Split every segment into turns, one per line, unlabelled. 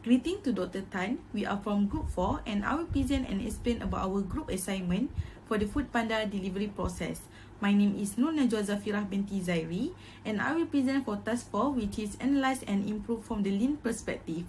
Greeting to Dr. Tan, we are from Group 4 and I will present and explain about our group assignment for the Food Panda delivery process. My name is Nur Najwa Zafirah binti Zairi and I will present for task 4, which is analyze and improve from the lean perspective.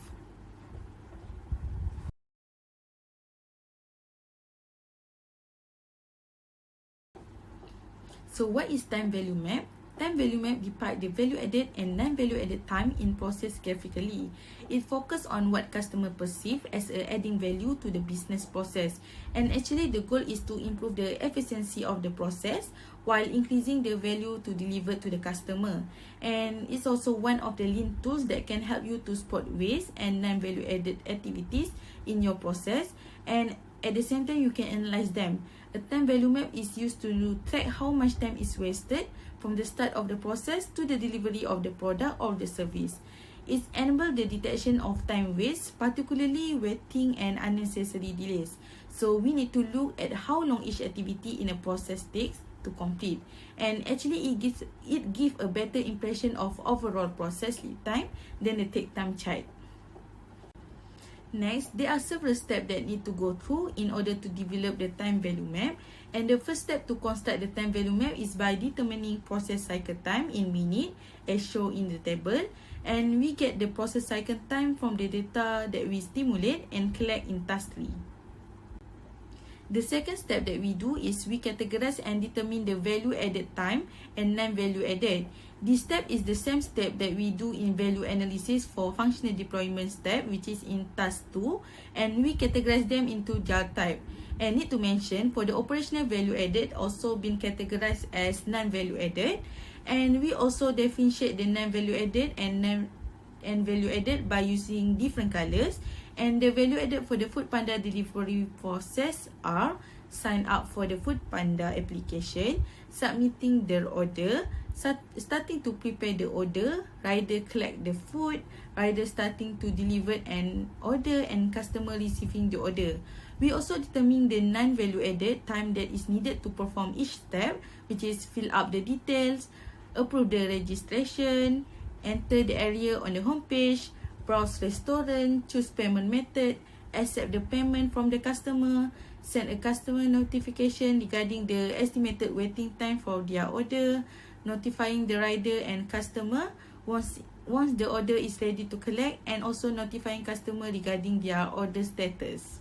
So what is time value map? Time value map depicts the value added and non-value added time in process graphically. It focuses on what customer perceive as adding value to the business process. And actually the goal is to improve the efficiency of the process while increasing the value to deliver to the customer. And it's also one of the lean tools that can help you to spot waste and non-value added activities in your process, and at the same time you can analyze them. A time value map is used to track how much time is wasted from the start of the process to the delivery of the product or the service. It enables the detection of time waste, particularly waiting and unnecessary delays. So we need to look at how long each activity in a process takes to complete. And actually it gives a better impression of overall process lead time than the take time chart. Next, there are several steps that need to go through in order to develop the time value map. And the first step to construct the time value map is by determining process cycle time in minutes as shown in the table. And we get the process cycle time from the data that we stimulate and collect in task 3. The second step that we do is we categorize and determine the value added time and non-value added. This step is the same step that we do in value analysis for functional deployment step, which is in task 2, and we categorize them into jar type. And need to mention, for the operational value added also been categorized as non-value added, and we also differentiate the non-value added and value added by using different colors. And the value added for the Food Panda delivery process are sign up for the Food Panda application, submitting their order, starting to prepare the order, rider collect the food, rider starting to deliver an order, and customer receiving the order. We also determine the non-value added time that is needed to perform each step, which is fill up the details, approve the registration, enter the area on the homepage, browse restaurant, choose payment method, accept the payment from the customer, send a customer notification regarding the estimated waiting time for their order, notifying the rider and customer once the order is ready to collect, and also notifying customer regarding their order status.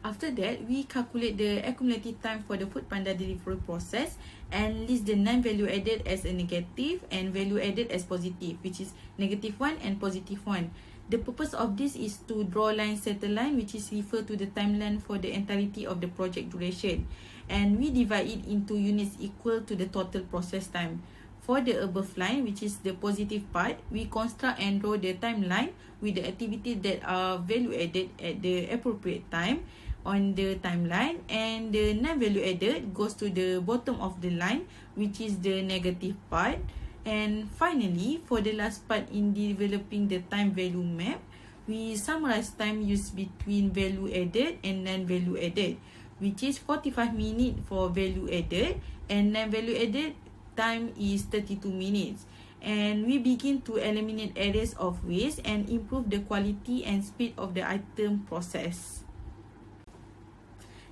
After that, we calculate the accumulated time for the Food Panda delivery process and list the non-value added as a negative and value added as positive, which is -1 and +1. The purpose of this is to draw line settle line, which is refer to the timeline for the entirety of the project duration. And we divide it into units equal to the total process time. For the above line, which is the positive part, we construct and draw the timeline with the activities that are value added at the appropriate time on the timeline, and the non-value added goes to the bottom of the line, which is the negative part. And finally, for the last part in developing the time value map, we summarize time used between value added and non-value added, which is 45 minutes for value added and non-value added time is 32 minutes. And we begin to eliminate areas of waste and improve the quality and speed of the item process.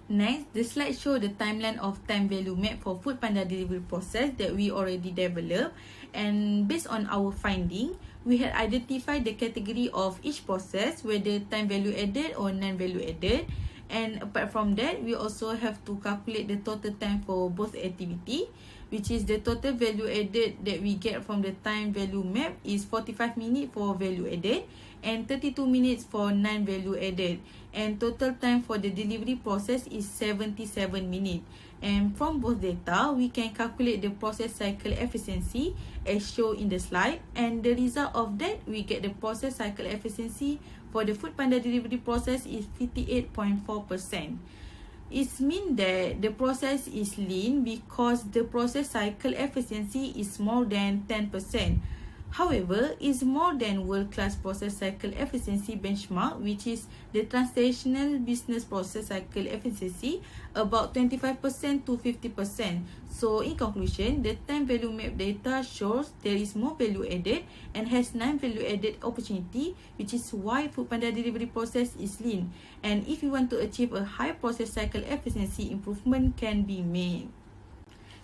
Next, the slide show the timeline of time value map for Food Panda delivery process that we already developed. And based on our finding, we had identified the category of each process, whether time value added or non-value added. And apart from that, we also have to calculate the total time for both activity, which is the total value added that we get from the time value map is 45 minutes for value added and 32 minutes for non-value added. And total time for the delivery process is 77 minutes. And from both data, we can calculate the process cycle efficiency as shown in the slide. And the result of that, we get the process cycle efficiency for the Food Panda delivery process is 58.4%. It means that the process is lean because the process cycle efficiency is more than 10%. However, it's more than world-class process cycle efficiency benchmark, which is the transnational business process cycle efficiency, about 25% to 50%. So, in conclusion, the time value map data shows there is more value added and has non-value added opportunity, which is why Foodpanda delivery process is lean. And if you want to achieve a high process cycle efficiency, improvement can be made.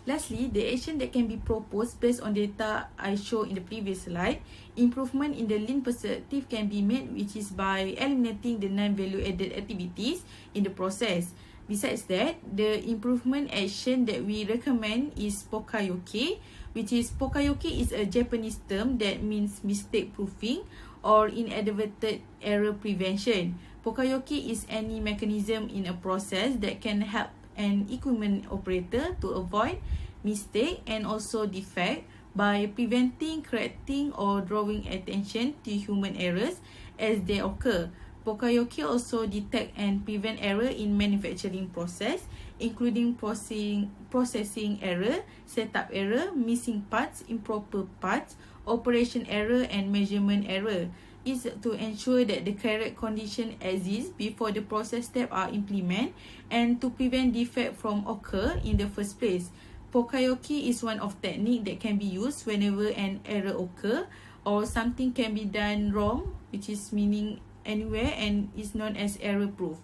Lastly, the action that can be proposed based on data I showed in the previous slide, improvement in the lean perspective can be made, which is by eliminating the non-value added activities in the process. Besides that, the improvement action that we recommend is Pokayoke, which is Pokayoke is a Japanese term that means mistake proofing or inadvertent error prevention. Pokayoke is any mechanism in a process that can help an equipment operator to avoid mistake and also defect by preventing, correcting or drawing attention to human errors as they occur. Pokayoke also detect and prevent error in manufacturing process, including processing error, setup error, missing parts, improper parts, operation error and measurement error. Is to ensure that the correct condition exists before the process steps are implemented and to prevent defect from occur in the first place. Pokayoke is one of technique that can be used whenever an error occur or something can be done wrong, which is meaning anywhere, and is known as error proof.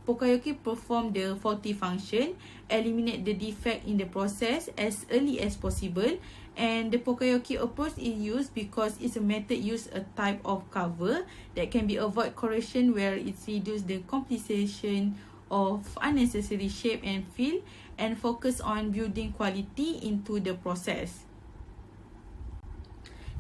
Pokayoke perform the faulty function, eliminate the defect in the process as early as possible, and the Pokayoke approach is used because it's a method use a type of cover that can be avoid correction where it reduce the complication of unnecessary shape and fill and focus on building quality into the process.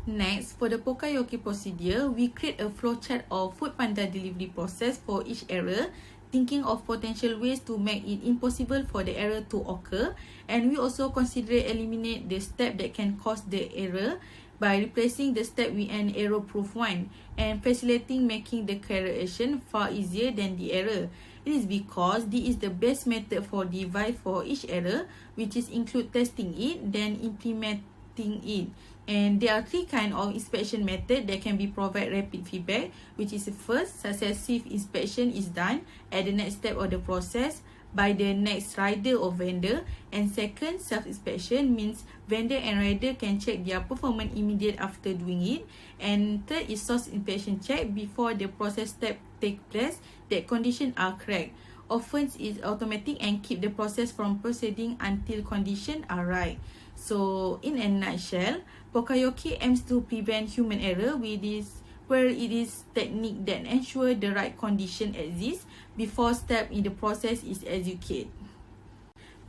Next, for the Pokayoke procedure, we create a flowchart of Foodpanda delivery process for each error, thinking of potential ways to make it impossible for the error to occur, and we also consider eliminate the step that can cause the error by replacing the step with an error-proof one and facilitating making the correction far easier than the error. It is because this is the best method for device for each error, which is include testing it, then implementing it. And there are three kinds of inspection method that can be provide rapid feedback, which is first, successive inspection is done at the next step of the process by the next rider or vendor, and second, self-inspection means vendor and rider can check their performance immediate after doing it, and third is source inspection check before the process step take place that conditions are correct. Often is automatic and keep the process from proceeding until conditions are right. So, in a nutshell, Pokayoke aims to prevent human error with this, where it is technique that ensure the right condition exists before step in the process is executed.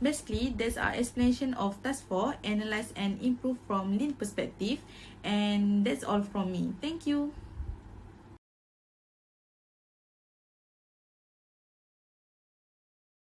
Basically, that's our explanation of task 4, analyze and improve from lean perspective, and that's all from me. Thank you.